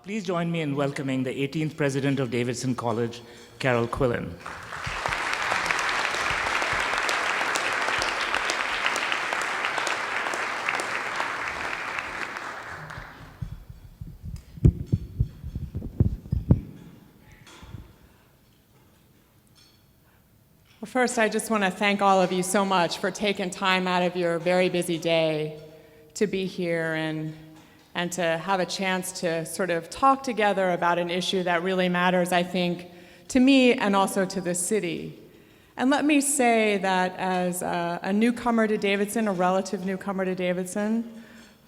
Please join me in welcoming the 18th President of Davidson College, Carol Quillen. Well, first, I just want to thank all of you so much for taking time out of your very busy day to be here and to have a chance to sort of talk together about an issue that really matters, I think, to me and also to the city. And let me say that as a newcomer to Davidson, a relative newcomer to Davidson,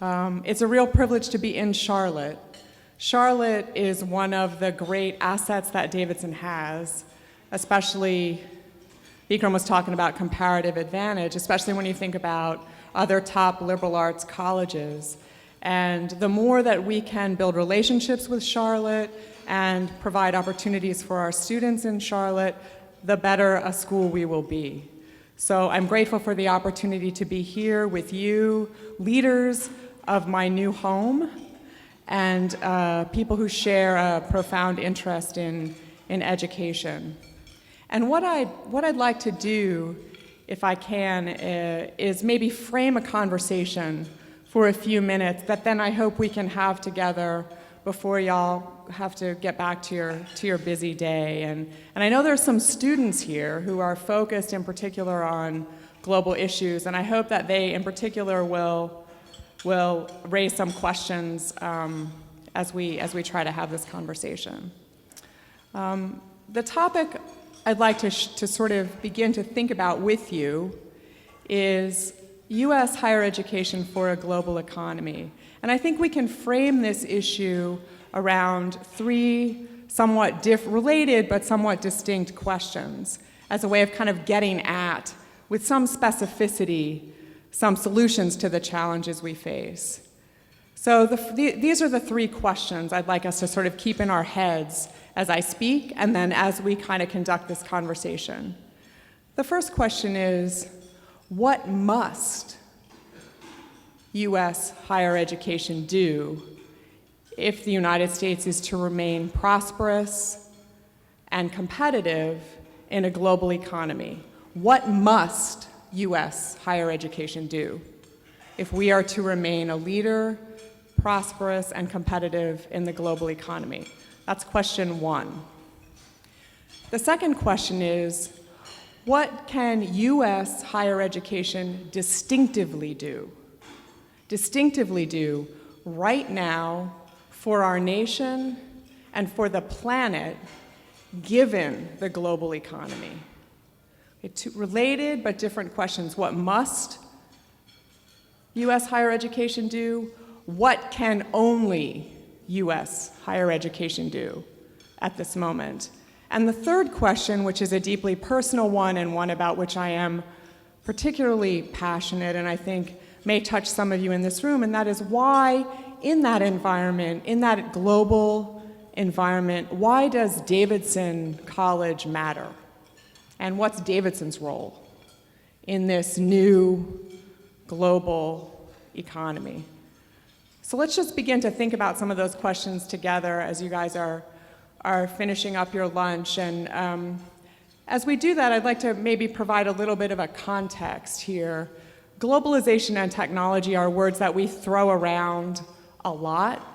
it's a real privilege to be in Charlotte. Charlotte is one of the great assets that Davidson has, especially, Vikram was talking about comparative advantage, especially when you think about other top liberal arts colleges. And the more that we can build relationships with Charlotte and provide opportunities for our students in Charlotte, the better a school we will be. So I'm grateful for the opportunity to be here with you, leaders of my new home, and people who share a profound interest in education. And what I'd like to do, if I can, is maybe frame a conversation for a few minutes that then I hope we can have together before y'all have to get back to your busy day. And I know there's some students here who are focused in particular on global issues, and I hope that they in particular will raise some questions as we try to have this conversation. The topic I'd like to sort of begin to think about with you is U.S. higher education for a global economy. And I think we can frame this issue around three somewhat related but somewhat distinct questions as a way of kind of getting at, with some specificity, some solutions to the challenges we face. So these are the three questions I'd like us to sort of keep in our heads as I speak and then as we kind of conduct this conversation. The first question is, what must U.S. higher education do if the United States is to remain prosperous and competitive in a global economy? What must U.S. higher education do if we are to remain a leader, prosperous, and competitive in the global economy? That's question one. The second question is, what can U.S. higher education distinctively do right now for our nation and for the planet, given the global economy? Two related but different questions. What must U.S. higher education do? What can only U.S. higher education do at this moment? And the third question, which is a deeply personal one and one about which I am particularly passionate and I think may touch some of you in this room, and that is why in that environment, in that global environment, why does Davidson College matter? And what's Davidson's role in this new global economy? So let's just begin to think about some of those questions together as you guys are finishing up your lunch. And as we do that, I'd like to maybe provide a little bit of a context here. Globalization and technology are words that we throw around a lot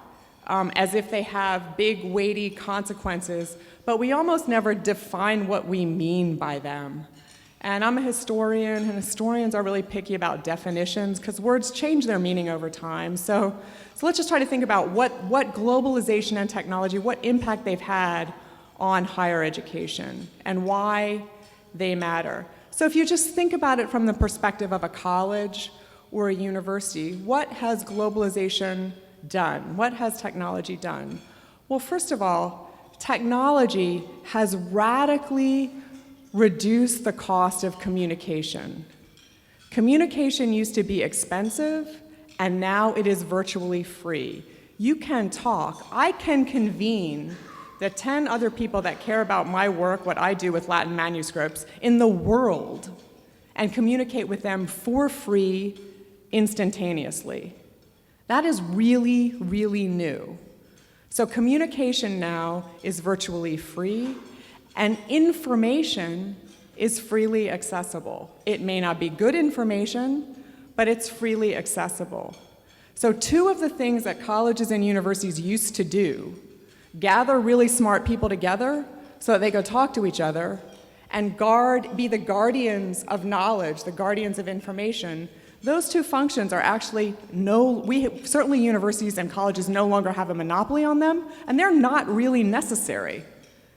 as if they have big, weighty consequences, but we almost never define what we mean by them. And I'm a historian, and historians are really picky about definitions because words change their meaning over time. So let's just try to think about what globalization and technology, what impact they've had on higher education and why they matter. So if you just think about it from the perspective of a college or a university, what has globalization done? What has technology done? Well, first of all, technology has radically reduced the cost of communication. Communication used to be expensive, and now it is virtually free. You can talk. I can convene the 10 other people that care about my work, what I do with Latin manuscripts, in the world, and communicate with them for free instantaneously. That is really, really new. So communication now is virtually free, and information is freely accessible. It may not be good information, but it's freely accessible. So two of the things that colleges and universities used to do, gather really smart people together so that they go talk to each other, and be the guardians of knowledge, the guardians of information, those two functions are actually certainly universities and colleges no longer have a monopoly on them, and they're not really necessary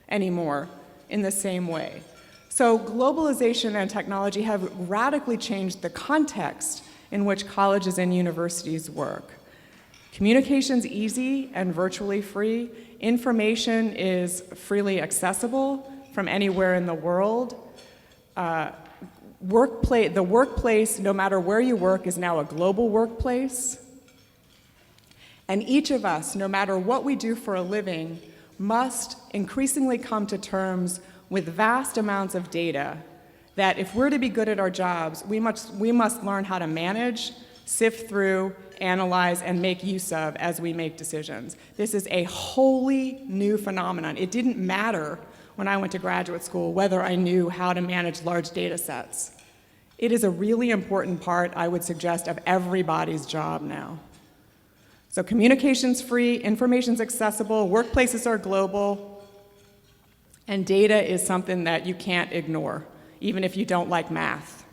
anymore in the same way. So globalization and technology have radically changed the context in which colleges and universities work. Communication's easy and virtually free. Information is freely accessible from anywhere in the world. The workplace, no matter where you work, is now a global workplace. And each of us, no matter what we do for a living, must increasingly come to terms with vast amounts of data that if we're to be good at our jobs, we must learn how to manage, sift through, analyze, and make use of as we make decisions. This is a wholly new phenomenon. It didn't matter when I went to graduate school whether I knew how to manage large data sets. It is a really important part, I would suggest, of everybody's job now. So communication's free, information's accessible, workplaces are global, and data is something that you can't ignore, even if you don't like math,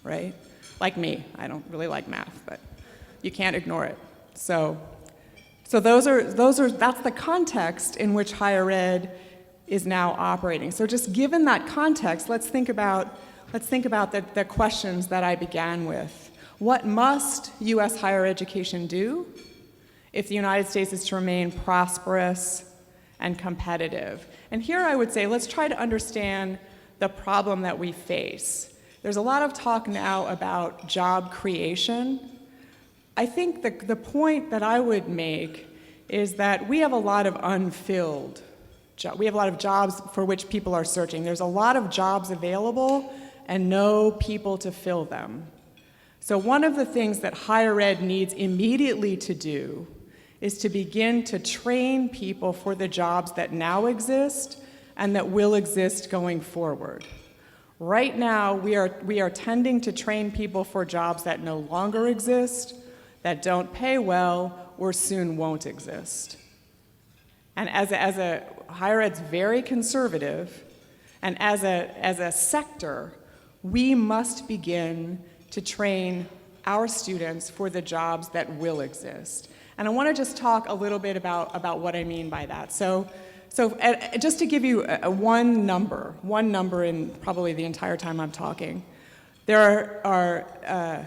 right? Like me, I don't really like math, but you can't ignore it. So that's the context in which higher ed is now operating. So just given that context, let's think about the questions that I began with. What must U.S. higher education do if the United States is to remain prosperous and competitive? And here I would say, let's try to understand the problem that we face. There's a lot of talk now about job creation. I think the point that I would make is that we have a lot of unfilled jobs. We have a lot of jobs for which people are searching. There's a lot of jobs available and no people to fill them. So one of the things that higher ed needs immediately to do is to begin to train people for the jobs that now exist and that will exist going forward. Right now, we are tending to train people for jobs that no longer exist, that don't pay well, or soon won't exist. And as a higher ed's very conservative, and as a sector, we must begin to train our students for the jobs that will exist. And I want to just talk a little bit about what I mean by that. So just to give you one number in probably the entire time I'm talking, there are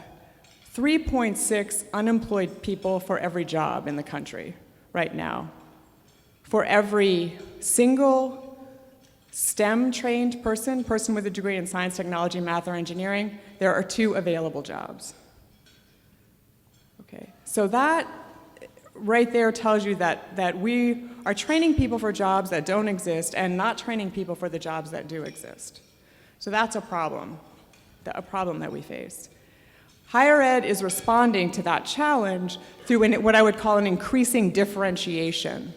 3.6 unemployed people for every job in the country right now. For every single STEM-trained person with a degree in science, technology, math, or engineering, there are 2 available jobs. Okay, so that right there tells you that we are training people for jobs that don't exist and not training people for the jobs that do exist. So that's a problem that we face. Higher ed is responding to that challenge through what I would call an increasing differentiation.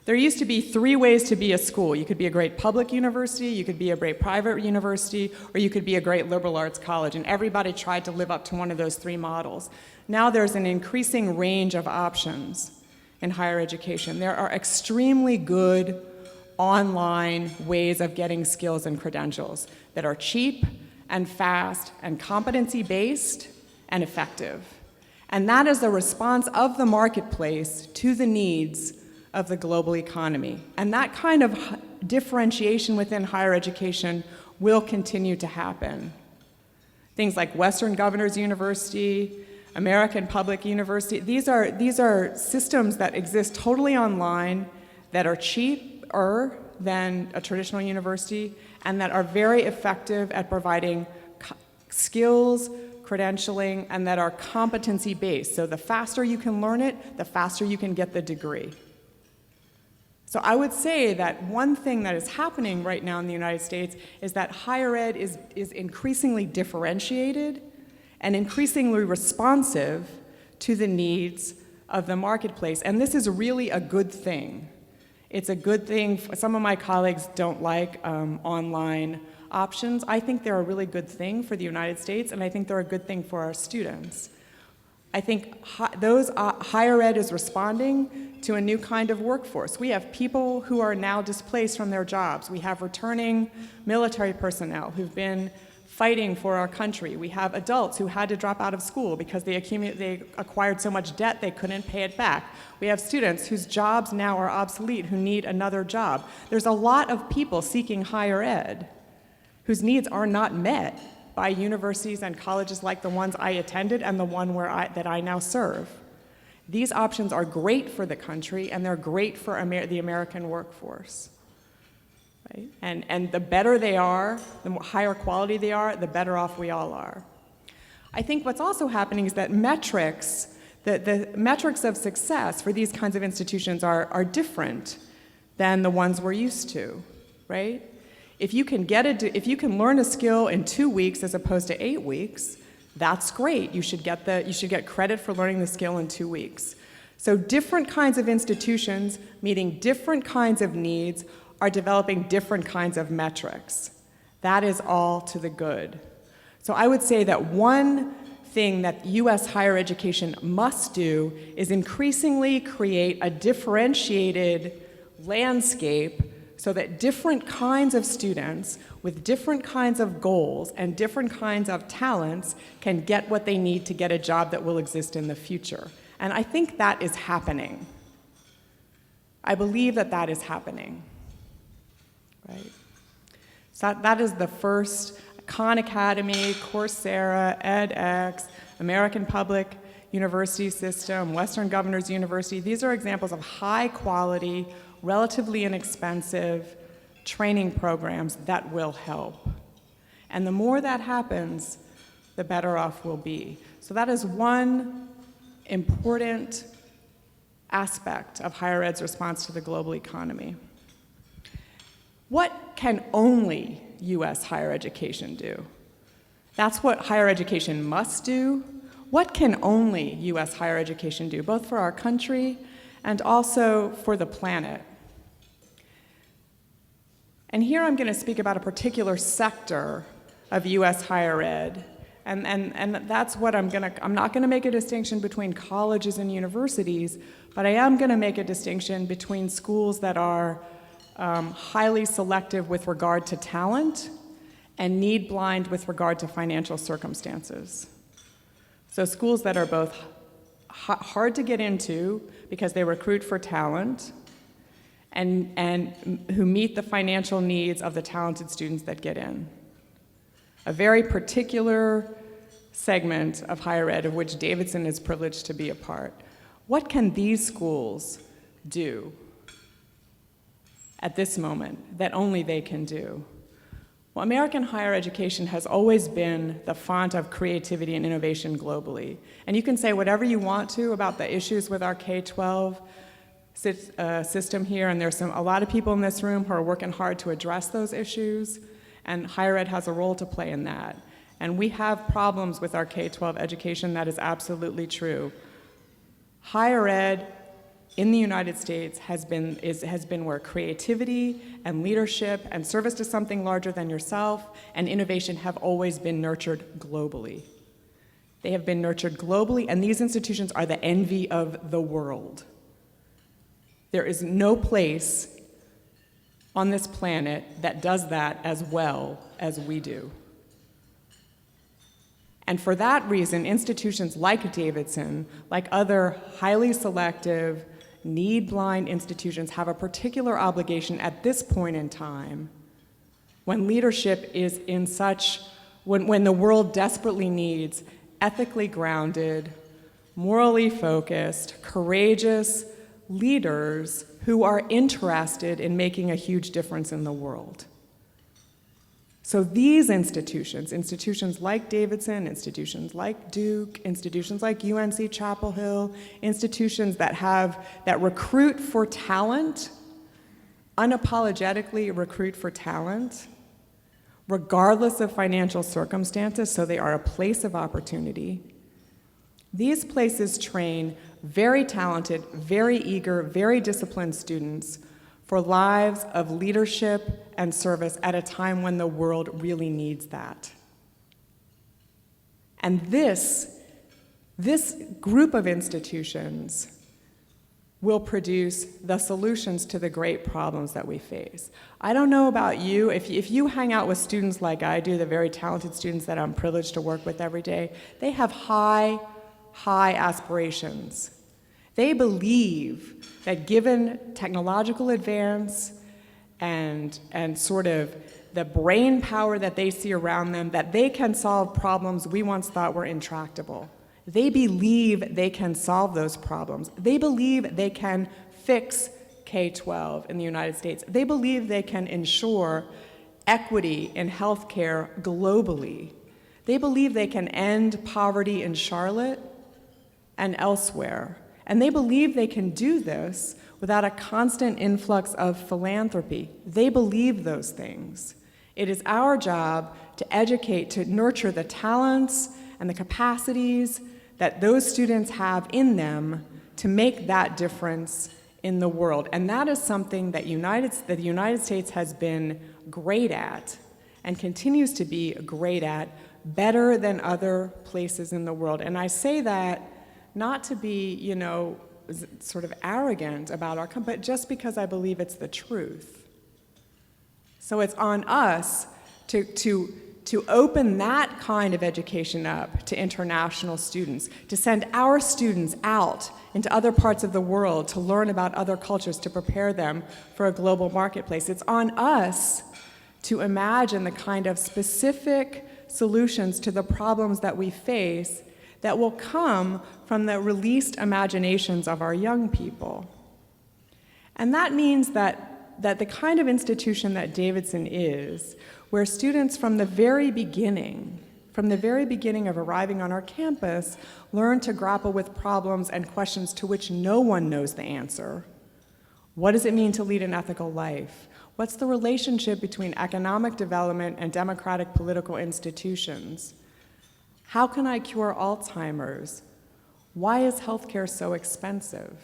There used to be 3 ways to be a school. You could be a great public university, you could be a great private university, or you could be a great liberal arts college, and everybody tried to live up to one of those 3 models. Now there's an increasing range of options in higher education. There are extremely good online ways of getting skills and credentials that are cheap and fast and competency-based and effective. And that is the response of the marketplace to the needs of the global economy. And that kind of differentiation within higher education will continue to happen. Things like Western Governors University, American Public University, these are systems that exist totally online, that are cheaper than a traditional university, and that are very effective at providing skills, credentialing, and that are competency-based. So the faster you can learn it, the faster you can get the degree. So I would say that one thing that is happening right now in the United States is that higher ed is increasingly differentiated and increasingly responsive to the needs of the marketplace. And this is really a good thing. It's a good thing. Some of my colleagues don't like online options. I think they're a really good thing for the United States, and I think they're a good thing for our students. I think higher ed is responding to a new kind of workforce. We have people who are now displaced from their jobs. We have returning military personnel who've been fighting for our country. We have adults who had to drop out of school because they acquired so much debt they couldn't pay it back. We have students whose jobs now are obsolete who need another job. There's a lot of people seeking higher ed whose needs are not met by universities and colleges like the ones I attended and the one that I now serve. These options are great for the country, and they're great for the American workforce. Right? And the better they are, the higher quality they are, the better off we all are. I think what's also happening is that metrics, the metrics of success for these kinds of institutions are different than the ones we're used to, right? If you can learn a skill in 2 weeks as opposed to 8 weeks, that's great. You should get credit for learning the skill in 2 weeks. So different kinds of institutions meeting different kinds of needs are developing different kinds of metrics. That is all to the good. So I would say that one thing that U.S. higher education must do is increasingly create a differentiated landscape so that different kinds of students with different kinds of goals and different kinds of talents can get what they need to get a job that will exist in the future. And I think that is happening. I believe that that is happening, right? So that is the first. Khan Academy, Coursera, edX, American Public University System, Western Governors University. These are examples of high quality, relatively inexpensive training programs that will help. And the more that happens, the better off we'll be. So that is one important aspect of higher ed's response to the global economy. What can only U.S. higher education do? That's what higher education must do. What can only U.S. higher education do, both for our country and also for the planet? And here I'm going to speak about a particular sector of U.S. higher ed, and that's what I'm not going to make a distinction between colleges and universities, but I am going to make a distinction between schools that are highly selective with regard to talent and need blind with regard to financial circumstances. So schools that are both hard to get into because they recruit for talent and who meet the financial needs of the talented students that get in. A very particular segment of higher ed of which Davidson is privileged to be a part. What can these schools do at this moment that only they can do? Well, American higher education has always been the font of creativity and innovation globally. And you can say whatever you want to about the issues with our K-12 system here, and there's a lot of people in this room who are working hard to address those issues, and higher ed has a role to play in that. And we have problems with our K-12 education, that is absolutely true. Higher ed in the United States has been where creativity and leadership and service to something larger than yourself and innovation have always been nurtured globally. They have been nurtured globally, and these institutions are the envy of the world. There is no place on this planet that does that as well as we do. And for that reason, institutions like Davidson, like other highly selective, need-blind institutions, have a particular obligation at this point in time when leadership is in when the world desperately needs ethically grounded, morally focused, courageous leaders who are interested in making a huge difference in the world. So these institutions like Davidson, institutions like Duke, institutions like UNC Chapel Hill, institutions that recruit for talent, unapologetically recruit for talent, regardless of financial circumstances, so they are a place of opportunity. These places train very talented, very eager, very disciplined students for lives of leadership and service at a time when the world really needs that. And this group of institutions will produce the solutions to the great problems that we face. I don't know about you, if you hang out with students like I do, the very talented students that I'm privileged to work with every day, they have high aspirations. They believe that given technological advance and sort of the brain power that they see around them, that they can solve problems we once thought were intractable. They believe they can solve those problems. They believe they can fix K-12 in the United States. They believe they can ensure equity in healthcare globally. They believe they can end poverty in Charlotte and elsewhere. And they believe they can do this without a constant influx of philanthropy. They believe those things. It is our job to educate, to nurture the talents and the capacities that those students have in them to make that difference in the world. And that is something that the United States has been great at and continues to be great at, better than other places in the world. And I say that not to be, sort of arrogant about our country, but just because I believe it's the truth. So it's on us to open that kind of education up to international students, to send our students out into other parts of the world to learn about other cultures, to prepare them for a global marketplace. It's on us to imagine the kind of specific solutions to the problems that we face that will come from the released imaginations of our young people. And that means that the kind of institution that Davidson is, where students from the very beginning of arriving on our campus, learn to grapple with problems and questions to which no one knows the answer. What does it mean to lead an ethical life? What's the relationship between economic development and democratic political institutions? How can I cure Alzheimer's? Why is healthcare so expensive?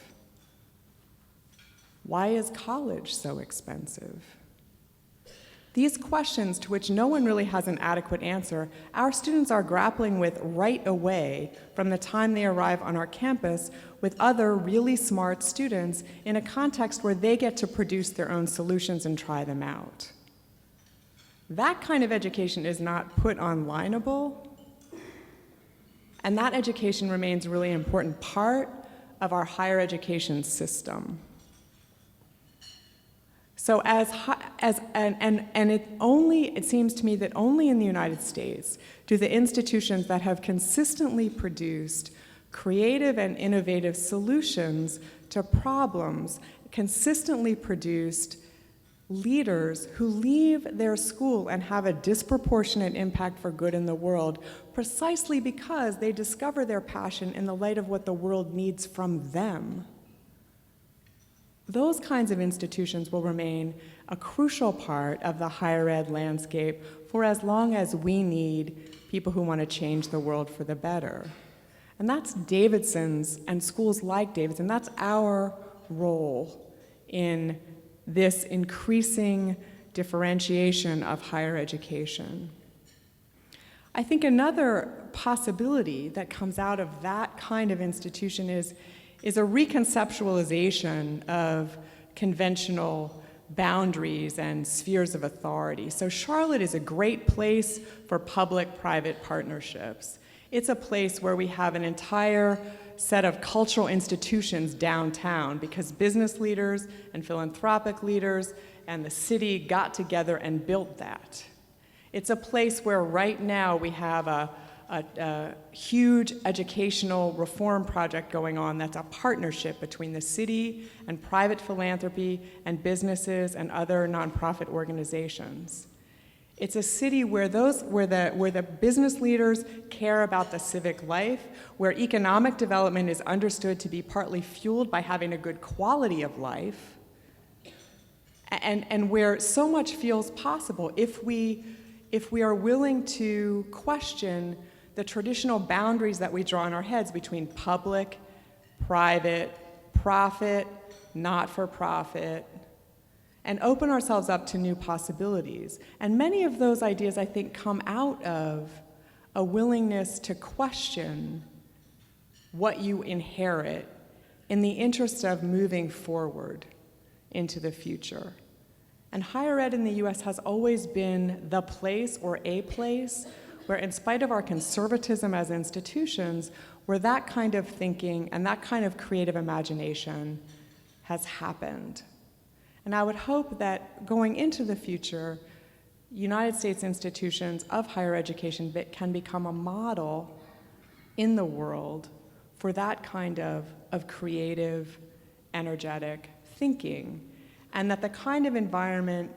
Why is college so expensive? These questions, to which no one really has an adequate answer, our students are grappling with right away from the time they arrive on our campus with other really smart students in a context where they get to produce their own solutions and try them out. That kind of education is not put onlineable, and that education remains a really important part of our higher education system. So it seems to me that only in the United States do the institutions that have consistently produced creative and innovative solutions to problems, consistently produced leaders who leave their school and have a disproportionate impact for good in the world precisely because they discover their passion in the light of what the world needs from them. Those kinds of institutions will remain a crucial part of the higher ed landscape for as long as we need people who want to change the world for the better. And that's Davidson's and schools like Davidson, that's our role in this increasing differentiation of higher education. I think another possibility that comes out of that kind of institution is a reconceptualization of conventional boundaries and spheres of authority. So Charlotte is a great place for public-private partnerships. It's a place where we have an entire set of cultural institutions downtown because business leaders and philanthropic leaders and the city got together and built that. It's a place where right now we have a huge educational reform project going on that's a partnership between the city and private philanthropy and businesses and other nonprofit organizations. It's a city where the business leaders care about the civic life, where economic development is understood to be partly fueled by having a good quality of life, and where so much feels possible if we are willing to question the traditional boundaries that we draw in our heads between public private, profit, not-for-profit, and open ourselves up to new possibilities. And many of those ideas, I think, come out of a willingness to question what you inherit in the interest of moving forward into the future. And higher ed in the US has always been the place or a place where, in spite of our conservatism as institutions, where that kind of thinking and that kind of creative imagination has happened. And I would hope that going into the future, United States institutions of higher education can become a model in the world for that kind of creative, energetic thinking, and that the kind of environment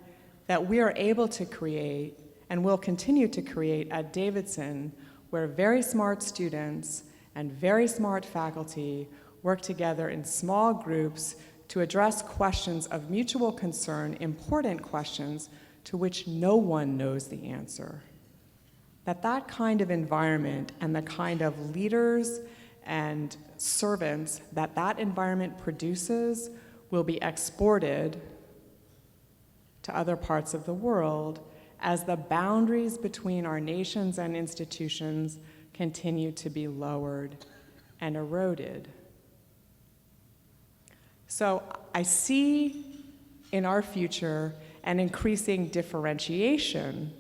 that we are able to create and will continue to create at Davidson, where very smart students and very smart faculty work together in small groups to address questions of mutual concern, important questions to which no one knows the answer. That kind of environment and the kind of leaders and servants that environment produces will be exported to other parts of the world as the boundaries between our nations and institutions continue to be lowered and eroded. So I see in our future an increasing differentiation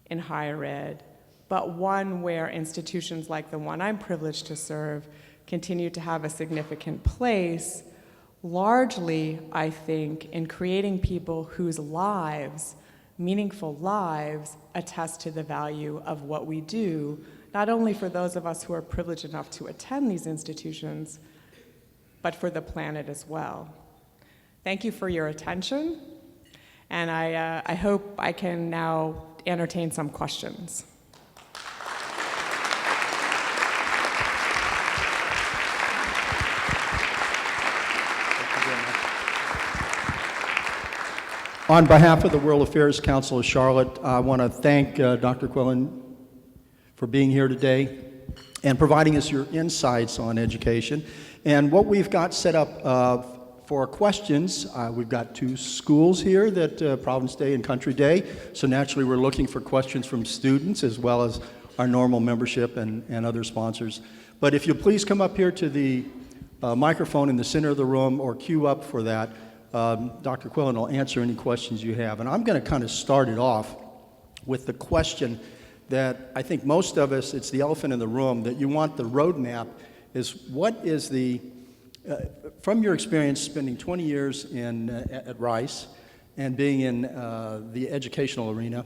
in higher ed, but one where institutions like the one I'm privileged to serve continue to have a significant place, largely, I think, in creating people whose lives, meaningful lives, attest to the value of what we do, not only for those of us who are privileged enough to attend these institutions, but for the planet as well. Thank you for your attention, and I hope I can now entertain some questions. On behalf of the World Affairs Council of Charlotte, I want to thank Dr. Quillen for being here today and providing us your insights on education. And what we've got set up for questions, we've got two schools here, that Providence Day and Country Day. So naturally, we're looking for questions from students as well as our normal membership and other sponsors. But if you'll please come up here to the microphone in the center of the room or queue up for that, Dr. Quillen will answer any questions you have. And I'm going to kind of start it off with the question that I think most of us, it's the elephant in the room, that you want the roadmap, is what is the, from your experience spending 20 years at Rice and being in the educational arena,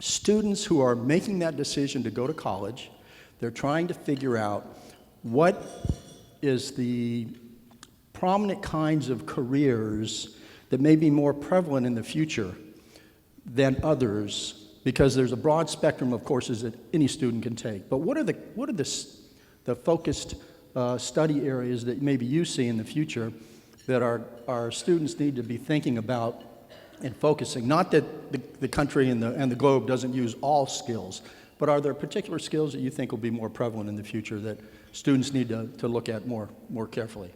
students who are making that decision to go to college, they're trying to figure out what is the prominent kinds of careers that may be more prevalent in the future than others, because there's a broad spectrum of courses that any student can take. But what are the focused study areas that maybe you see in the future that our students need to be thinking about and focusing? Not that the country and the globe doesn't use all skills, but are there particular skills that you think will be more prevalent in the future that students need to look at more carefully?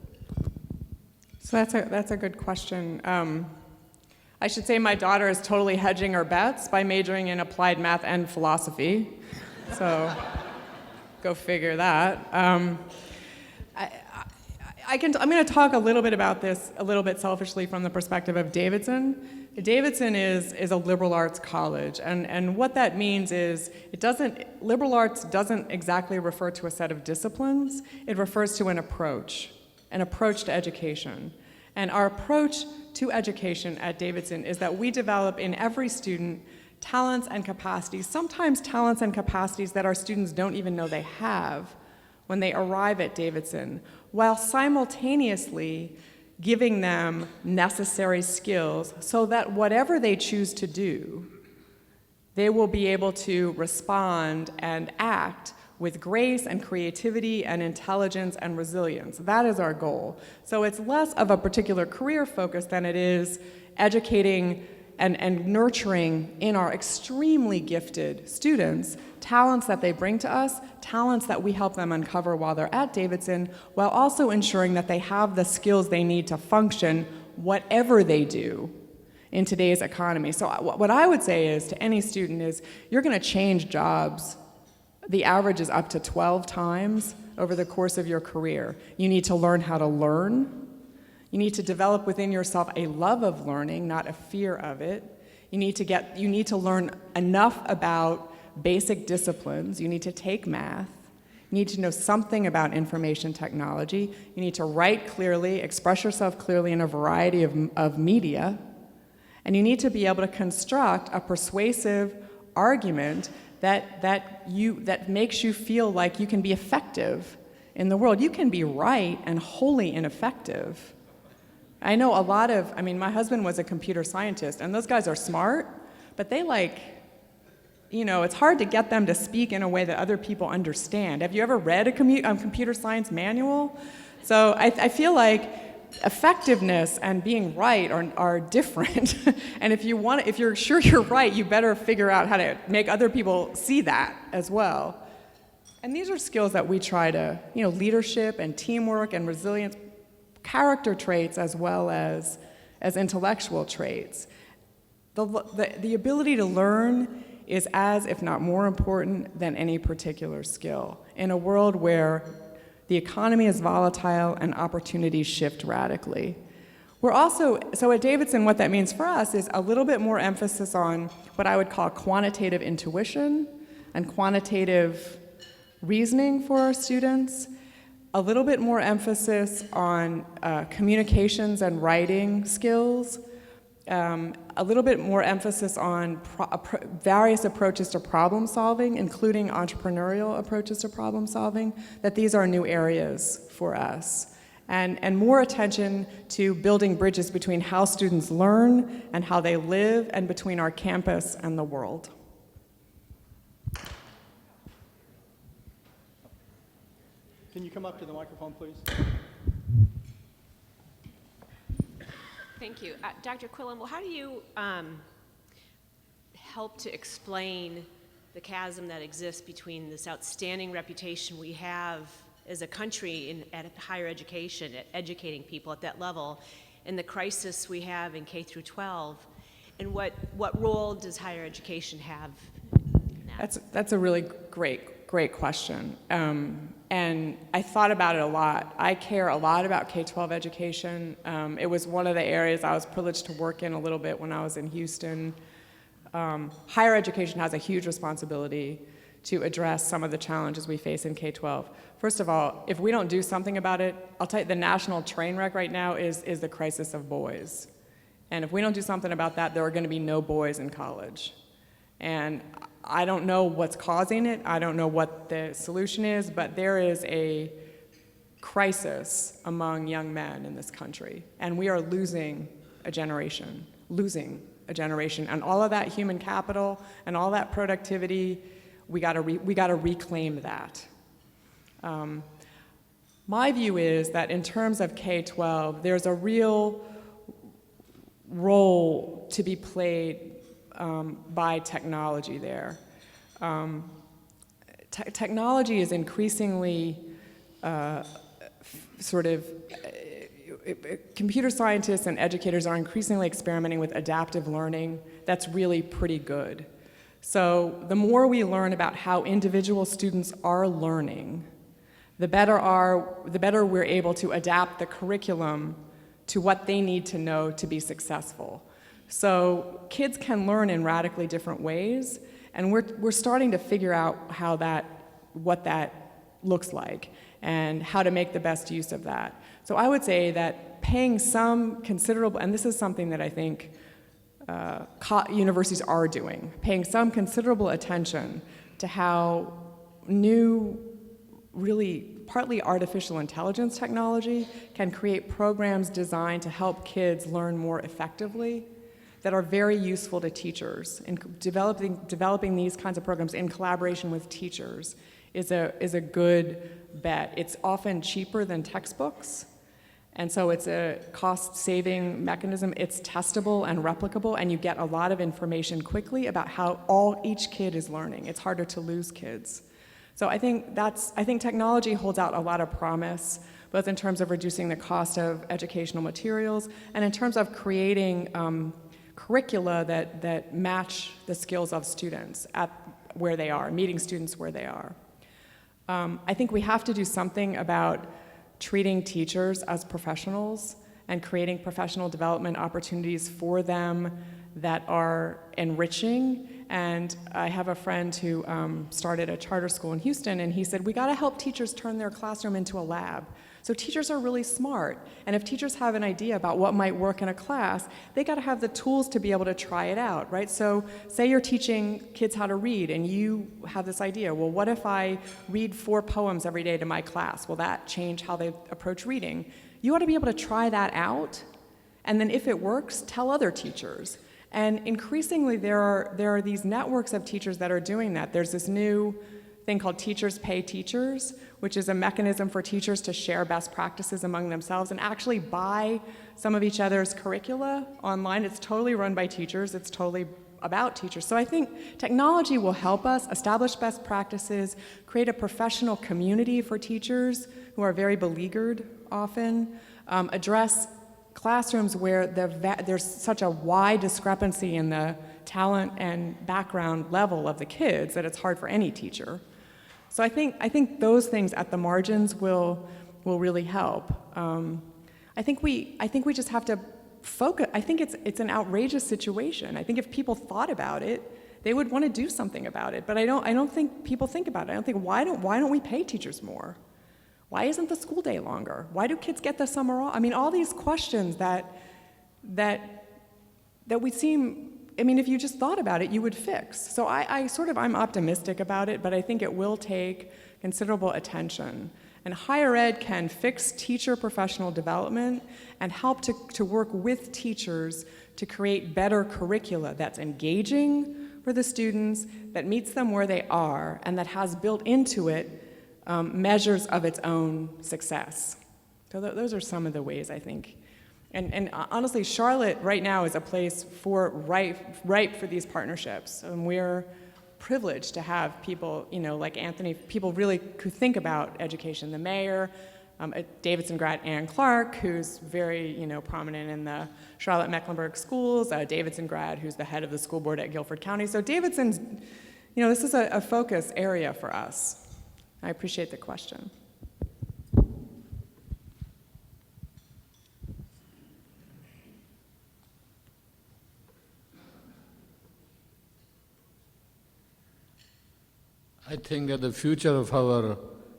So that's a good question. I should say my daughter is totally hedging her bets by majoring in applied math and philosophy. So go figure that. I'm going to talk a little bit about this a little bit selfishly from the perspective of Davidson. Davidson is a liberal arts college, and what that means is liberal arts doesn't exactly refer to a set of disciplines. It refers to an approach to education. And our approach to education at Davidson is that we develop in every student talents and capacities, sometimes talents and capacities that our students don't even know they have when they arrive at Davidson, while simultaneously giving them necessary skills so that whatever they choose to do, they will be able to respond and act with grace and creativity and intelligence and resilience. That is our goal. So it's less of a particular career focus than it is educating and nurturing in our extremely gifted students talents that they bring to us, talents that we help them uncover while they're at Davidson, while also ensuring that they have the skills they need to function whatever they do in today's economy. So what I would say is to any student is you're going to change jobs. The average is up to 12 times over the course of your career. You need to learn how to learn. You need to develop within yourself a love of learning, not a fear of it. You need to learn enough about basic disciplines. You need to take math. You need to know something about information technology. You need to write clearly, express yourself clearly in a variety of media. And you need to be able to construct a persuasive argument that makes you feel like you can be effective in the world. You can be right and wholly ineffective. I know my husband was a computer scientist, and those guys are smart, but they it's hard to get them to speak in a way that other people understand. Have you ever read a computer science manual? So I feel like effectiveness and being right are different. And if you're sure you're right, you better figure out how to make other people see that as well. And these are skills that we try to, leadership and teamwork and resilience, character traits as well as intellectual traits. The ability to learn is as, if not more important than any particular skill in a world where the economy is volatile and opportunities shift radically. So at Davidson, what that means for us is a little bit more emphasis on what I would call quantitative intuition and quantitative reasoning for our students, a little bit more emphasis on communications and writing skills, a little bit more emphasis on various approaches to problem solving, including entrepreneurial approaches to problem solving, that these are new areas for us. And more attention to building bridges between how students learn and how they live, and between our campus and the world. Can you come up to the microphone, please? Thank you. Dr. Quillen, well, how do you help to explain the chasm that exists between this outstanding reputation we have as a country at higher education, at educating people at that level, and the crisis we have in K through 12, and what role does higher education have in that? That's a really great question. And I thought about it a lot. I care a lot about K-12 education. It was one of the areas I was privileged to work in a little bit when I was in Houston. Higher education has a huge responsibility to address some of the challenges we face in K-12. First of all, if we don't do something about it, I'll tell you, the national train wreck right now is the crisis of boys. And if we don't do something about that, there are going to be no boys in college. And I don't know what's causing it. I don't know what the solution is, but there is a crisis among young men in this country. And we are losing a generation. And all of that human capital and all that productivity, we got to reclaim that. My view is that in terms of K-12, there's a real role to be played by technology there. Technology is increasingly computer scientists and educators are increasingly experimenting with adaptive learning. That's really pretty good. So the more we learn about how individual students are learning, the better we're able to adapt the curriculum to what they need to know to be successful. So kids can learn in radically different ways, and we're starting to figure out what that looks like and how to make the best use of that. So I would say that paying some considerable, and this is something that I think universities are doing, paying some considerable attention to how new, really partly artificial intelligence technology can create programs designed to help kids learn more effectively that are very useful to teachers. And developing these kinds of programs in collaboration with teachers is a good bet. It's often cheaper than textbooks, And so it's a cost-saving mechanism. It's testable and replicable, and you get a lot of information quickly about how each kid is learning. It's harder to lose kids. So I think technology holds out a lot of promise, both in terms of reducing the cost of educational materials and in terms of creating curricula that match the skills of students at where they are, meeting students where they are. I think we have to do something about treating teachers as professionals and creating professional development opportunities for them that are enriching. And I have a friend who started a charter school in Houston, and he said, we gotta help teachers turn their classroom into a lab. So teachers are really smart, and if teachers have an idea about what might work in a class, they gotta have the tools to be able to try it out, right? So say you're teaching kids how to read, and you have this idea, well, what if I read 4 poems every day to my class? Will that change how they approach reading? You ought to be able to try that out, and then if it works, tell other teachers. And increasingly, there are these networks of teachers that are doing that. There's this new thing called Teachers Pay Teachers, which is a mechanism for teachers to share best practices among themselves and actually buy some of each other's curricula online. It's totally run by teachers. It's totally about teachers. So I think technology will help us establish best practices, create a professional community for teachers who are very beleaguered often, address classrooms where there's such a wide discrepancy in the talent and background level of the kids that it's hard for any teacher. So I think those things at the margins will really help. I think we just have to focus. I think it's an outrageous situation. I think if people thought about it, they would want to do something about it. But I don't think people think about it. I don't think why don't we pay teachers more? Why isn't the school day longer? Why do kids get the summer off? I mean, all these questions that we seem, I mean, if you just thought about it, you would fix. So I'm optimistic about it, but I think it will take considerable attention. And higher ed can fix teacher professional development and help to work with teachers to create better curricula that's engaging for the students, that meets them where they are, and that has built into it measures of its own success. So those are some of the ways I think. And honestly, Charlotte right now is a place ripe for these partnerships. And we're privileged to have people, like Anthony, people really who think about education. The mayor, Davidson grad Ann Clark, who's very, prominent in the Charlotte-Mecklenburg schools, Davidson grad, who's the head of the school board at Guilford County. So Davidson's, this is a focus area for us. I appreciate the question. I think that the future of our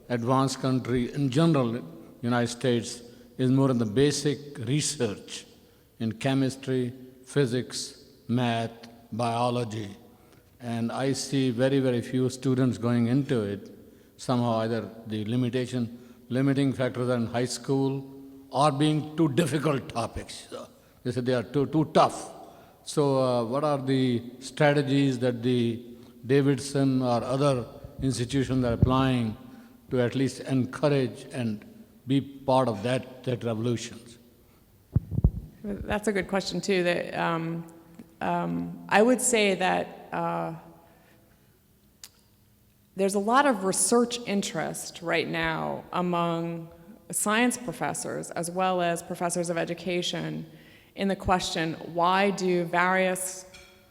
advanced country in general, United States, is more in the basic research in chemistry, physics, math, biology. And I see very, very few students going into it. Somehow either the limiting factors are in high school or being too difficult topics. They say they are too tough. So what are the strategies that the Davidson or other institutions are applying to at least encourage and be part of that revolution? That's a good question too. I would say that there's a lot of research interest right now among science professors as well as professors of education in the question, why do various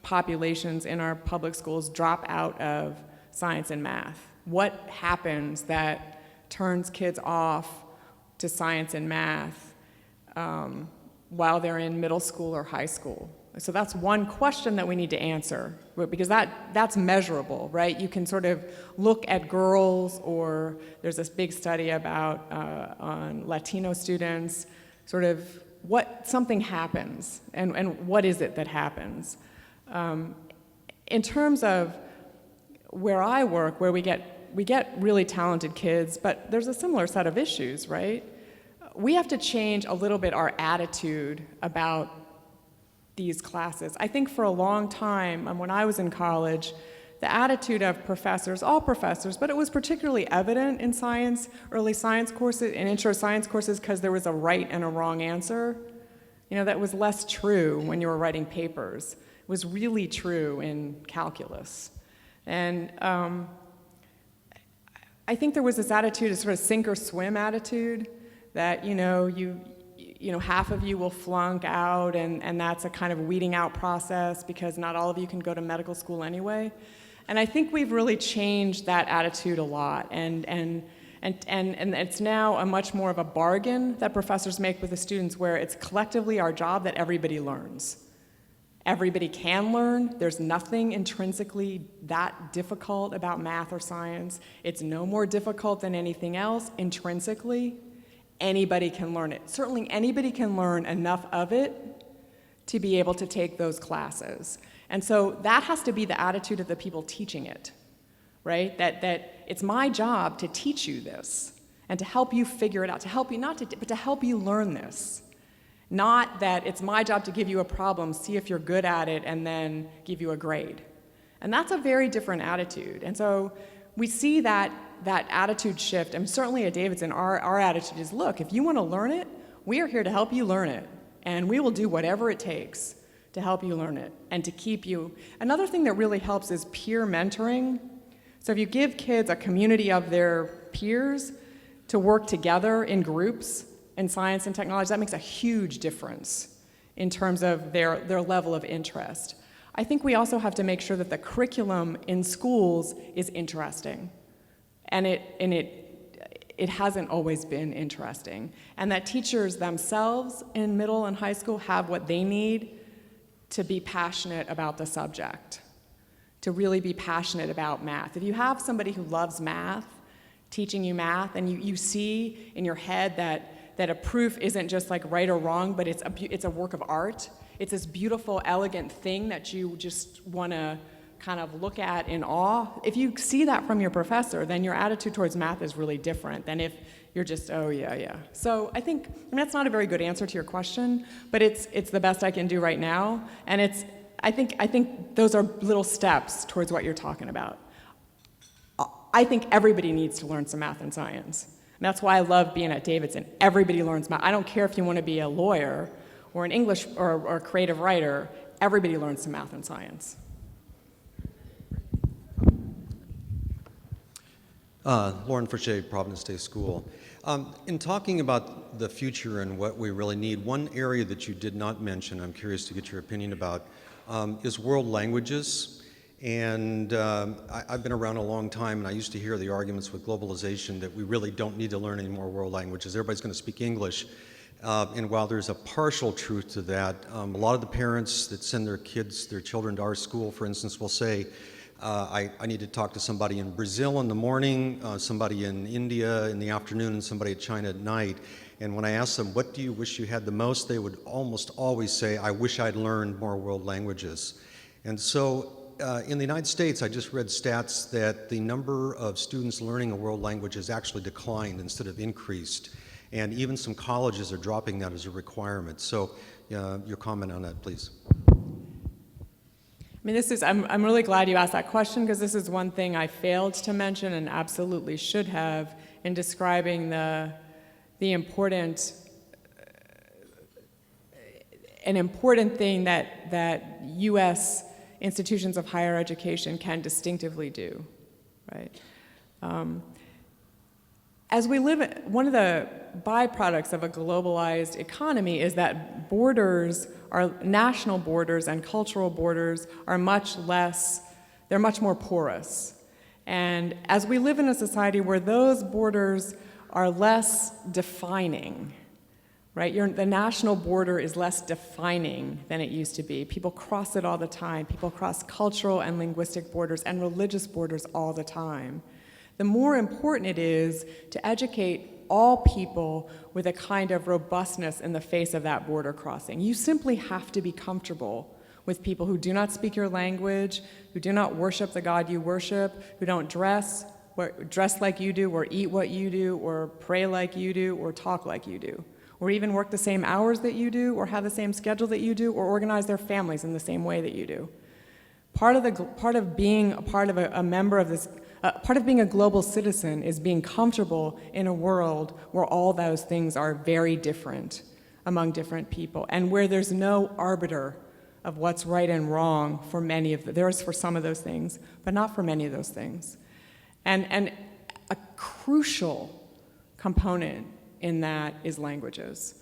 populations in our public schools drop out of science and math? What happens that turns kids off to science and math while they're in middle school or high school? So that's one question that we need to answer, because that's measurable, right? You can sort of look at girls, or there's this big study about on Latino students, sort of something happens, and what is it that happens? In terms of where I work, where we get really talented kids, but there's a similar set of issues, right? We have to change a little bit our attitude about these classes. I think for a long time, when I was in college, the attitude of professors, all professors, but it was particularly evident in science, early science courses, and intro science courses, because there was a right and a wrong answer. You know, that was less true when you were writing papers. It was really true in calculus. And I think there was this attitude, a sort of sink or swim attitude, that, you know, half of you will flunk out, and that's a kind of weeding out process because not all of you can go to medical school anyway. And I think we've really changed that attitude a lot, and it's now a much more of a bargain that professors make with the students, where it's collectively our job that everybody learns. Everybody can learn. There's nothing intrinsically that difficult about math or science. It's no more difficult than anything else intrinsically. Anybody can learn it. Certainly anybody can learn enough of it to be able to take those classes. And so that has to be the attitude of the people teaching it, right? That it's my job to teach you this and to help you figure it out, to help you, but to help you learn this. Not that it's my job to give you a problem, see if you're good at it, and then give you a grade. And that's a very different attitude. And so we see that attitude shift, and certainly at Davidson, our attitude is, look, if you want to learn it, we are here to help you learn it, and we will do whatever it takes to help you learn it and to keep you. Another thing that really helps is peer mentoring. So if you give kids a community of their peers to work together in groups in science and technology, that makes a huge difference in terms of their level of interest. I think we also have to make sure that the curriculum in schools is interesting. And it hasn't always been interesting. And that teachers themselves in middle and high school have what they need to be passionate about the subject, to really be passionate about math. If you have somebody who loves math, teaching you math, and you see in your head that a proof isn't just like right or wrong, but it's a work of art. It's this beautiful, elegant thing that you just want to kind of look at in awe. If you see that from your professor, then your attitude towards math is really different than if you're just, oh yeah. So I mean, that's not a very good answer to your question, but it's the best I can do right now. And I think those are little steps towards what you're talking about. I think everybody needs to learn some math and science. And that's why I love being at Davidson. Everybody learns math. I don't care if you want to be a lawyer or an English or a creative writer, everybody learns some math and science. Lauren Frichet, Providence State School. In talking about the future and what we really need, one area that you did not mention, I'm curious to get your opinion about, is world languages. And I've been around a long time, and I used to hear the arguments with globalization that we really don't need to learn any more world languages. Everybody's going to speak English. And while there's a partial truth to that, a lot of the parents that send their children to our school, for instance, will say, I need to talk to somebody in Brazil in the morning, somebody in India in the afternoon, and somebody in China at night. And when I ask them, what do you wish you had the most, they would almost always say, I wish I'd learned more world languages. And so in the United States, I just read stats that the number of students learning a world language has actually declined instead of increased. And even some colleges are dropping that as a requirement. So your comment on that, please. I mean, I'm really glad you asked that question, because this is one thing I failed to mention and absolutely should have in describing an important thing that U.S. institutions of higher education can distinctively do, right? As we live, one of the byproducts of a globalized economy is that national borders and cultural borders are they're much more porous. And as we live in a society where those borders are less defining, right? The national border is less defining than it used to be. People cross it all the time. People cross cultural and linguistic borders and religious borders all the time. The more important it is to educate all people with a kind of robustness in the face of that border crossing. You simply have to be comfortable with people who do not speak your language, who do not worship the God you worship, who don't dress like you do, or eat what you do, or pray like you do, or talk like you do, or even work the same hours that you do, or have the same schedule that you do, or organize their families in the same way that you do. Part of being a member of this, part of being a global citizen is being comfortable in a world where all those things are very different among different people, and where there's no arbiter of what's right and wrong for many of there is for some of those things, but not for many of those things. And a crucial component in that is languages.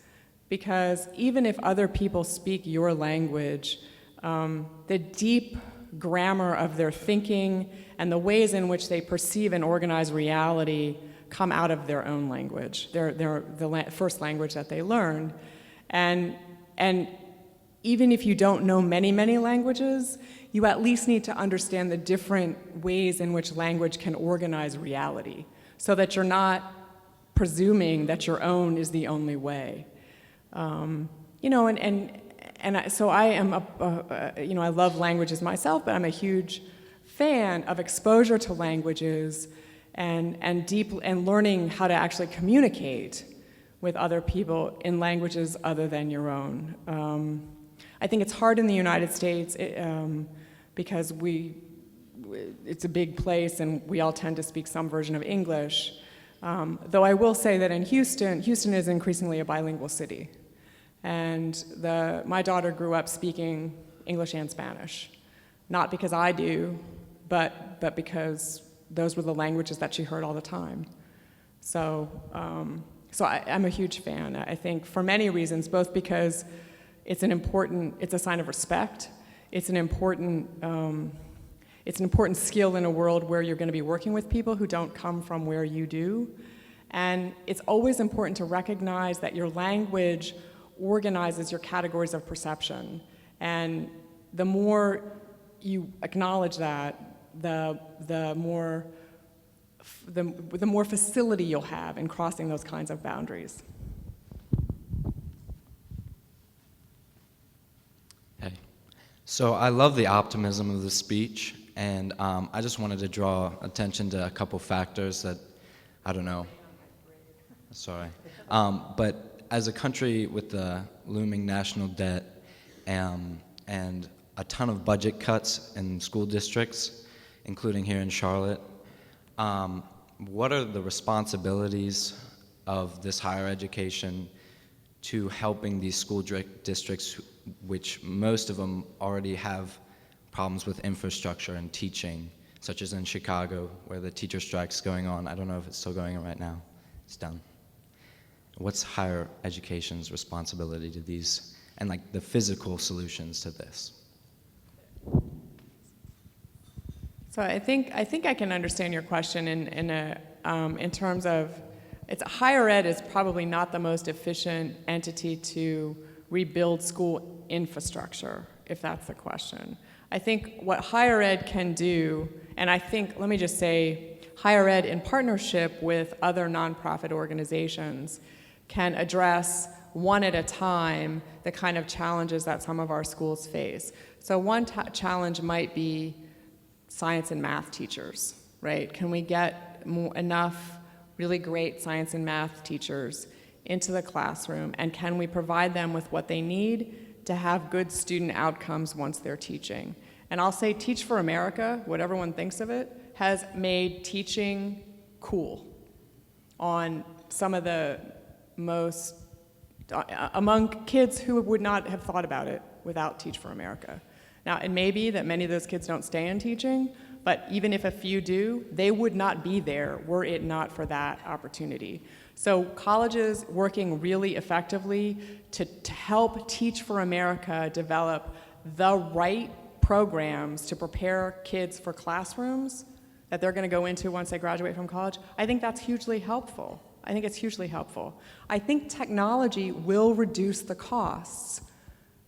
Because even if other people speak your language, the deep grammar of their thinking and the ways in which they perceive and organize reality come out of their own language, the first language that they learned. And even if you don't know many, many languages, you at least need to understand the different ways in which language can organize reality, so that you're not presuming that your own is the only way. So I am, I love languages myself, but I'm a huge fan of exposure to languages and learning how to actually communicate with other people in languages other than your own. I think it's hard in the United States because it's a big place and we all tend to speak some version of English. Though I will say that in Houston is increasingly a bilingual city. And my daughter grew up speaking English and Spanish. Not because I do, but because those were the languages that she heard all the time. So I'm a huge fan, I think, for many reasons, both because it's a sign of respect. It's an important skill in a world where you're going to be working with people who don't come from where you do. And it's always important to recognize that your language organizes your categories of perception. And the more you acknowledge that, the more facility you'll have in crossing those kinds of boundaries. Hey. So I love the optimism of the speech, and I just wanted to draw attention to a couple factors that, I don't know, sorry. But as a country with the looming national debt and a ton of budget cuts in school districts, including here in Charlotte, what are the responsibilities of this higher education to helping these school districts, which most of them already have problems with infrastructure and teaching, such as in Chicago, where the teacher strike's going on? I don't know if it's still going on right now. It's done. What's higher education's responsibility to these, and like the physical solutions to this? So I think I can understand your question in terms of higher ed is probably not the most efficient entity to rebuild school infrastructure, if that's the question. I think what higher ed can do, and let me just say, higher ed in partnership with other nonprofit organizations can address one at a time the kind of challenges that some of our schools face. So one challenge might be science and math teachers, right? Can we get enough really great science and math teachers into the classroom, and can we provide them with what they need to have good student outcomes once they're teaching? And I'll say Teach for America, what everyone thinks of it, has made teaching cool on some of the most, among kids who would not have thought about it without Teach for America. Now, it may be that many of those kids don't stay in teaching, but even if a few do, they would not be there were it not for that opportunity. So colleges working really effectively to help Teach for America develop the right programs to prepare kids for classrooms that they're going to go into once they graduate from college, I think that's hugely helpful. I think it's hugely helpful. I think technology will reduce the costs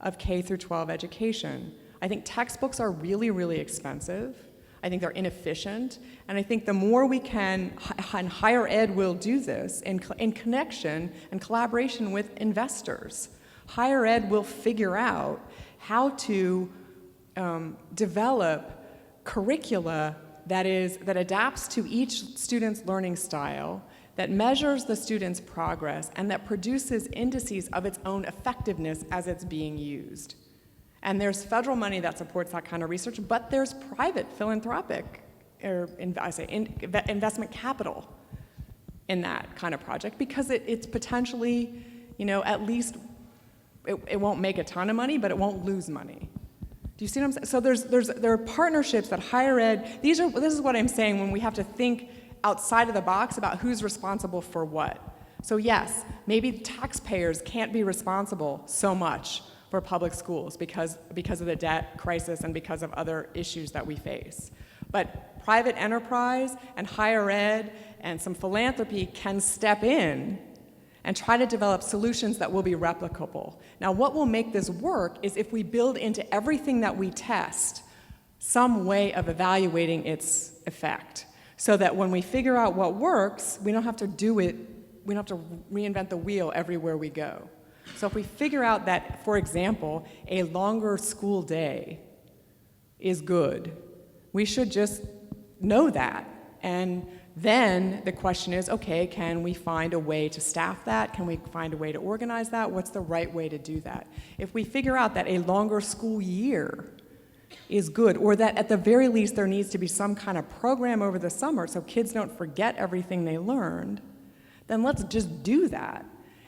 of K through 12 education. I think textbooks are really, really expensive. I think they're inefficient. And I think the more we can, and higher ed will do this in connection and collaboration with investors. Higher ed will figure out how to develop curricula that adapts to each student's learning style, that measures the student's progress, and that produces indices of its own effectiveness as it's being used. And there's federal money that supports that kind of research, but there's private philanthropic, or investment capital in that kind of project, because it's potentially, at least it won't make a ton of money, but it won't lose money. Do you see what I'm saying? So there are partnerships that higher ed, this is what I'm saying when we have to think outside of the box about who's responsible for what. So yes, maybe taxpayers can't be responsible so much for public schools because of the debt crisis and because of other issues that we face. But private enterprise and higher ed and some philanthropy can step in and try to develop solutions that will be replicable. Now, what will make this work is if we build into everything that we test some way of evaluating its effect, so that when we figure out what works, we don't have to reinvent the wheel everywhere we go. So if we figure out that, for example, a longer school day is good, we should just know that. And then the question is, okay, can we find a way to staff that? Can we find a way to organize that? What's the right way to do that? If we figure out that a longer school year is good, or that at the very least there needs to be some kind of program over the summer so kids don't forget everything they learned, then let's just do that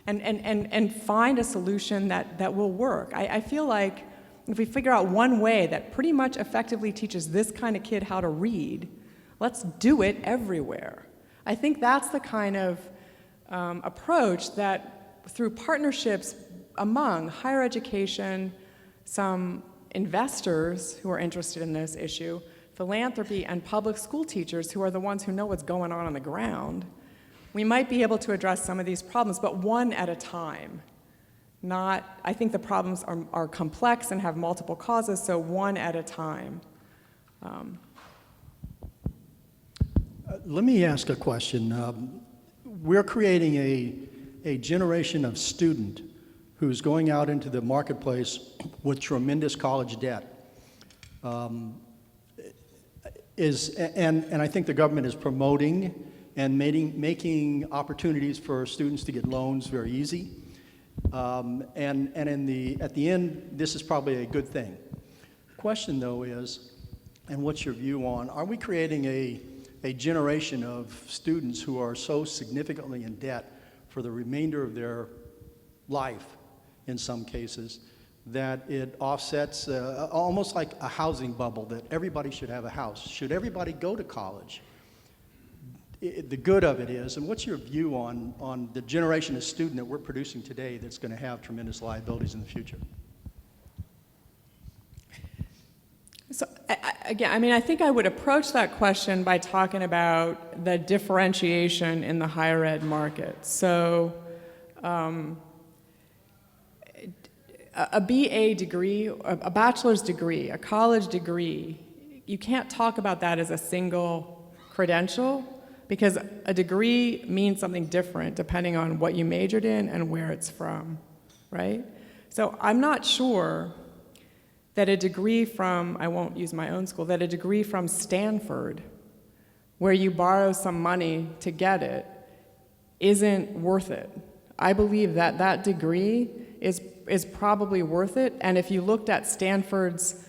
and find a solution that will work. I feel like if we figure out one way that pretty much effectively teaches this kind of kid how to read, let's do it everywhere. I think that's the kind of approach that through partnerships among higher education, some investors who are interested in this issue, philanthropy, and public school teachers who are the ones who know what's going on the ground, we might be able to address some of these problems, but one at a time. I think the problems are complex and have multiple causes, so one at a time. Let me ask a question. We're creating a generation of student who's going out into the marketplace with tremendous college debt. And I think the government is promoting and making opportunities for students to get loans very easy. At the end, this is probably a good thing. The question, though, is, and what's your view on, are we creating a generation of students who are so significantly in debt for the remainder of their life, in some cases, that it offsets almost like a housing bubble, that everybody should have a house? Should everybody go to college? The good of it is, and what's your view on the generation of student that we're producing today that's going to have tremendous liabilities in the future? So again, I think I would approach that question by talking about the differentiation in the higher ed market. So a BA degree, a bachelor's degree, a college degree, you can't talk about that as a single credential, because a degree means something different depending on what you majored in and where it's from, right? So I'm not sure that a degree from, I won't use my own school, that a degree from Stanford, where you borrow some money to get it, isn't worth it. I believe that that degree is probably worth it, and if you looked at Stanford's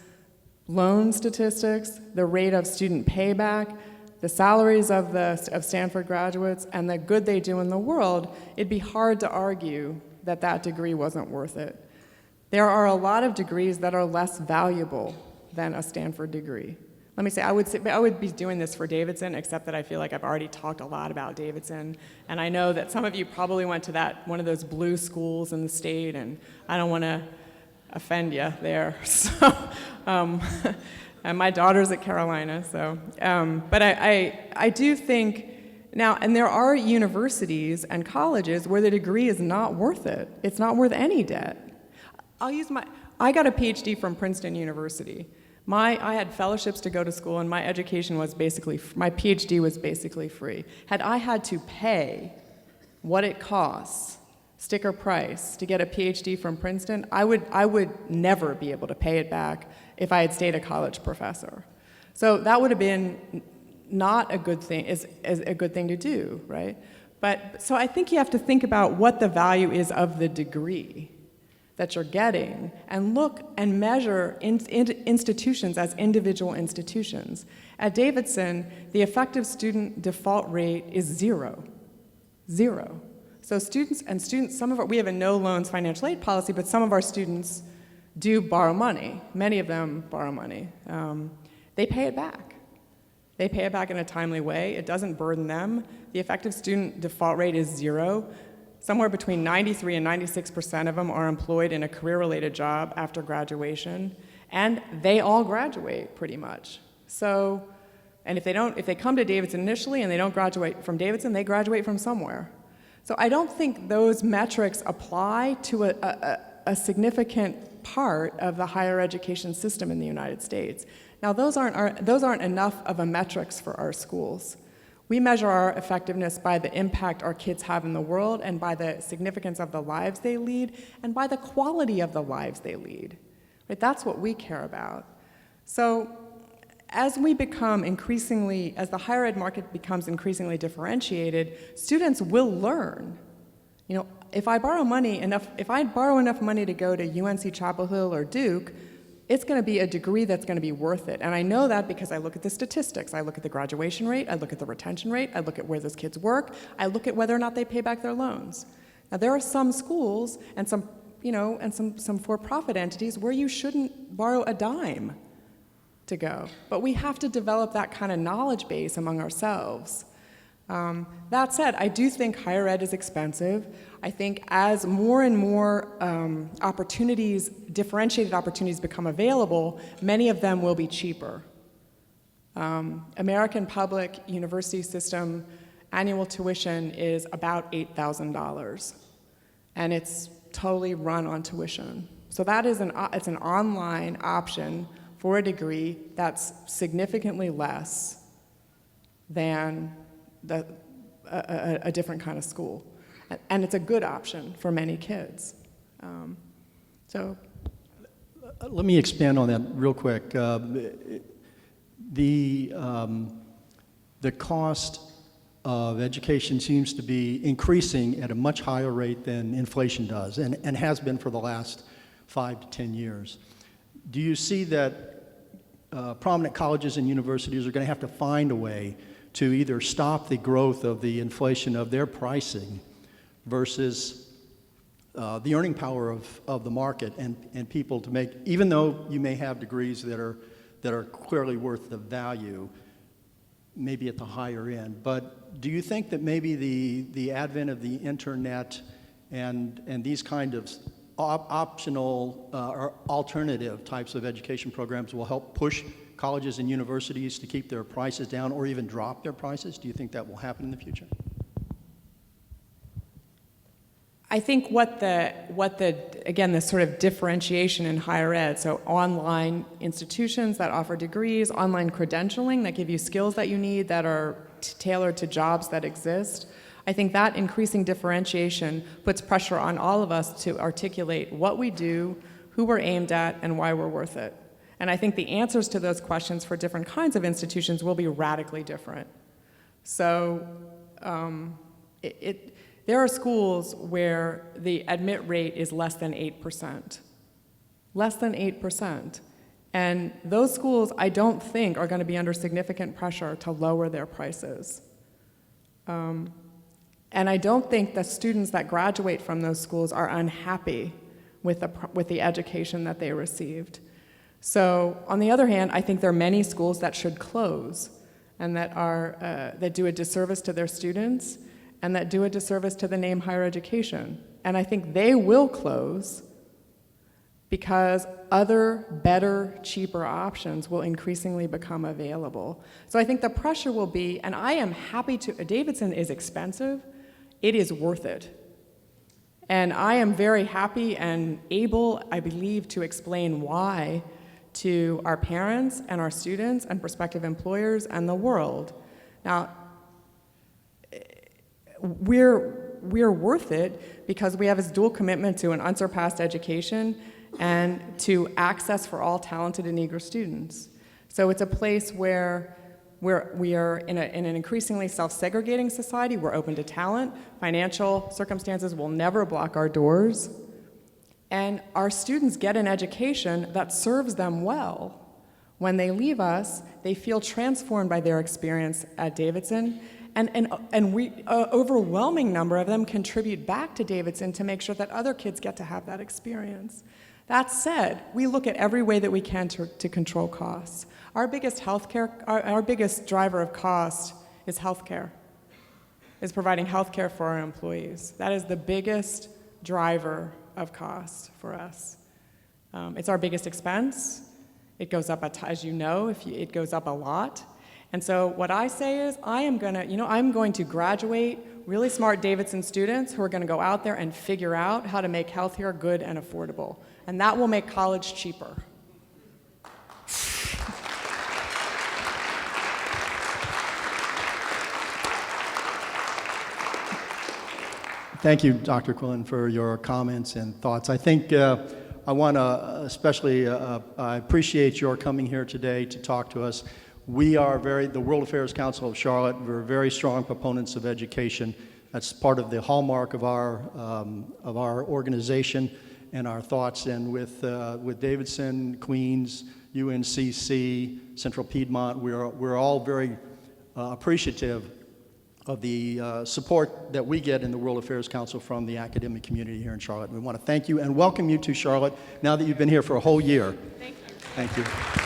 loan statistics, the rate of student payback, the salaries of Stanford graduates, and the good they do in the world, it'd be hard to argue that that degree wasn't worth it. There are a lot of degrees that are less valuable than a Stanford degree. Let me say, I would be doing this for Davidson, except that I feel like I've already talked a lot about Davidson, and I know that some of you probably went to one of those blue schools in the state, and I don't want to offend you there. So, and my daughter's at Carolina, so, but I do think now, and there are universities and colleges where the degree is not worth it. It's not worth any debt. I got a PhD from Princeton University. I had fellowships to go to school, and my education was my PhD was basically free. Had I had to pay what it costs, sticker price, to get a PhD from Princeton, I would never be able to pay it back if I had stayed a college professor. So that would have been not a good thing, is a good thing to do, right? So I think you have to think about what the value is of the degree. that you're getting and look and measure institutions as individual institutions. At Davidson, the effective student default rate is 0. 0. So we have a no loans financial aid policy, but some of our students do borrow money. Many of them borrow money. They pay it back. They pay it back in a timely way. It doesn't burden them. The effective student default rate is 0. Somewhere between 93 and 96% of them are employed in a career-related job after graduation, and they all graduate pretty much. So, and if they come to Davidson initially and they don't graduate from Davidson, they graduate from somewhere. So I don't think those metrics apply to a significant part of the higher education system in the United States. Now, those aren't enough of a metrics for our schools. We measure our effectiveness by the impact our kids have in the world and by the significance of the lives they lead and by the quality of the lives they lead. Right? That's what we care about. So as the higher ed market becomes increasingly differentiated, students will learn. You know, if I borrow enough money to go to UNC Chapel Hill or Duke, it's going to be a degree that's going to be worth it. And I know that because I look at the statistics. I look at the graduation rate, I look at the retention rate, I look at where those kids work, I look at whether or not they pay back their loans. Now, there are some schools and some for-profit entities where you shouldn't borrow a dime to go. But we have to develop that kind of knowledge base among ourselves. That said, I do think higher ed is expensive. I think as more and more differentiated opportunities become available, many of them will be cheaper. American public university system annual tuition is about $8,000, and it's totally run on tuition. So that is it's an online option for a degree that's significantly less than a different kind of school. And it's a good option for many kids. Let me expand on that real quick. The cost of education seems to be increasing at a much higher rate than inflation does, and has been for the last 5 to 10 years. Do you see that prominent colleges and universities are going to have to find a way to either stop the growth of the inflation of their pricing versus the earning power of the market and people to make, even though you may have degrees that are clearly worth the value, maybe at the higher end. But do you think that maybe the advent of the internet and these kind of optional or alternative types of education programs will help push colleges and universities to keep their prices down or even drop their prices? Do you think that will happen in the future? I think again, this sort of differentiation in higher ed, so online institutions that offer degrees, online credentialing that give you skills that you need that are tailored to jobs that exist, I think that increasing differentiation puts pressure on all of us to articulate what we do, who we're aimed at, and why we're worth it. And I think the answers to those questions for different kinds of institutions will be radically different. So there are schools where the admit rate is less than 8%. Less than 8%. And those schools, I don't think, are going to be under significant pressure to lower their prices. And I don't think the students that graduate from those schools are unhappy with the education that they received. So, on the other hand, I think there are many schools that should close and that do a disservice to their students and that do a disservice to the name higher education. And I think they will close because other, better, cheaper options will increasingly become available. So I think the pressure will be, and I am happy to, Davidson is expensive, it is worth it. And I am very happy and able, I believe, to explain why to our parents and our students and prospective employers and the world. Now, we're worth it because we have this dual commitment to an unsurpassed education and to access for all talented and eager students. So it's a place where we are in an increasingly self-segregating society. We're open to talent. Financial circumstances will never block our doors. And our students get an education that serves them well. When they leave us, they feel transformed by their experience at Davidson, and we, overwhelming number of them contribute back to Davidson to make sure that other kids get to have that experience. That said, we look at every way that we can to control costs. Our biggest our biggest driver of cost is healthcare, is providing healthcare for our employees. That is the biggest driver of cost for us. It's our biggest expense. It goes up, as you know, it goes up a lot. And so what I say is I'm going to graduate really smart Davidson students who are going to go out there and figure out how to make healthcare good and affordable. And that will make college cheaper. Thank you, Dr. Quillen, for your comments and thoughts. I think I want to especially I appreciate your coming here today to talk to us. We are the World Affairs Council of Charlotte, we're very strong proponents of education. That's part of the hallmark of our organization and our thoughts. And with Davidson, Queens, UNCC, Central Piedmont, we're all very appreciative of the support that we get in the World Affairs Council from the academic community here in Charlotte. We want to thank you and welcome you to Charlotte now that you've been here for a whole year. Thank you. Thank you.